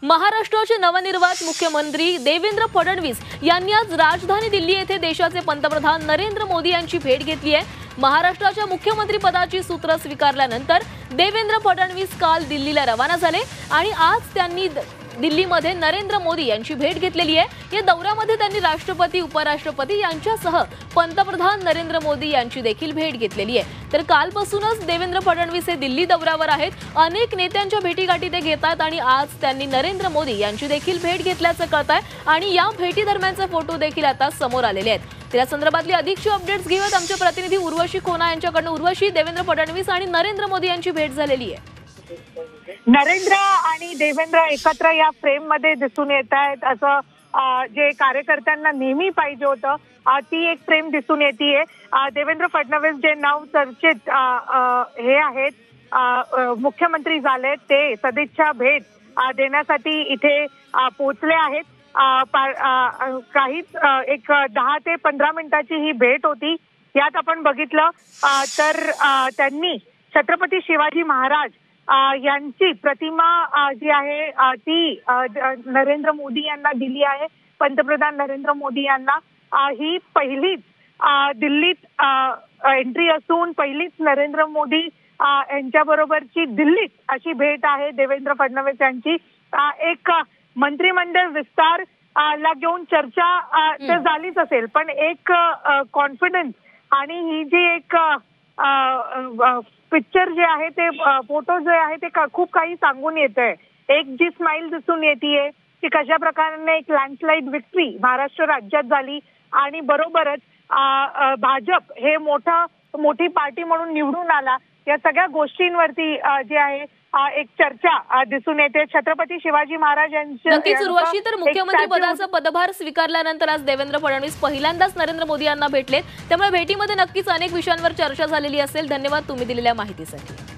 महाराष्ट्राचे नवनिर्वाचित मुख्यमंत्री देवेंद्र फडणवीस यांनी आज राजधानी दिल्ली येथे देशाचे पंतप्रधान नरेंद्र मोदी यांची भेट घेतली आहे। महाराष्ट्राच्या मुख्यमंत्री पदाची सूत्र स्वीकारल्यानंतर देवेंद्र फडणवीस काल दिल्लीला रवाना झाले आणि आज त्यांनी दिल्लीमध्ये नरेंद्र मोदी यांची भेट घेतलेली आहे। या दौऱ्यामध्ये त्यांनी राष्ट्रपती, उपराष्ट्रपती यांच्यासह पंतप्रधान नरेंद्र मोदी यांची देखील भेट घेतलेली आहे। तर कालपासूनच देवेंद्र फडणवीस हे दिल्ली दौऱ्यावर आहेत। अनेक नेत्यांच्या भेटीगाठी ते घेतात आणि आज त्यांनी नरेंद्र मोदी यांची देखील भेट घेतल्याचं कळतंय आणि या भेटी दरम्यानचे फोटो देखील आता समोर आलेले आहेत। त्या संदर्भातली अधिकची अपडेट्स घेऊयात आमचे प्रतिनिधी उर्वशी खोना यांच्याकडून। उर्वशी, देवेंद्र फडणवीस आणि नरेंद्र मोदी यांची भेट झालेली आहे। नरेंद्र आणि देवेंद्र एकत्र या फ्रेम मध्ये दिसून येत आहेत असं जे कार्यकर्त्यांना नेहमी पाहिजे होतं ती एक फ्रेम दिसून येते। देवेंद्र फडणवीस जे नवचर्चित हे आहेत मुख्यमंत्री झाले ते सदिच्छा भेट देण्यासाठी इथे पोहोचले आहेत। काहीच एक 10 ते 15 मिनिटाची ही भेट होती। यात आपण बघितलं तर त्यांनी छत्रपती शिवाजी महाराज यांची प्रतिमा जी आहे ती नरेंद्र मोदी यांना दिली आहे। पंतप्रधान नरेंद्र मोदी यांना ही पहिलीच दिल्लीत एंट्री असून पहिलीच नरेंद्र मोदी यांच्याबरोबरची दिल्लीत अशी भेट आहे देवेंद्र फडणवीस यांची। एक मंत्रिमंडळ विस्तार ला घेऊन चर्चा तर झालीच असेल, पण एक कॉन्फिडन्स आणि ही जी एक पिक्चर जे आहे ते फोटो जे आहे ते खूप काही सांगून येत आहे। एक जी स्माइल दिसून येते की कशा प्रकारे एक लँडस्लाइड विक्ट्री महाराष्ट्र राज्यात झाली आणि बरोबरच भाजप हे मोठी पार्टी म्हणून निवडून आला। या सगळ्या गोष्टींवरती जे आहे एक चर्चा दिसून येते। छत्रपती शिवाजी महाराज यांच्या नक्कीच उर्वशी, तर मुख्यमंत्री पदाचा पदभार स्वीकारल्यानंतर आज देवेंद्र फडणवीस पहिल्यांदाच नरेंद्र मोदी यांना भेटलेत, त्यामुळे भेटीमध्ये नक्कीच अनेक विषयांवर चर्चा झालेली असेल। धन्यवाद तुम्ही दिलेल्या माहितीसाठी।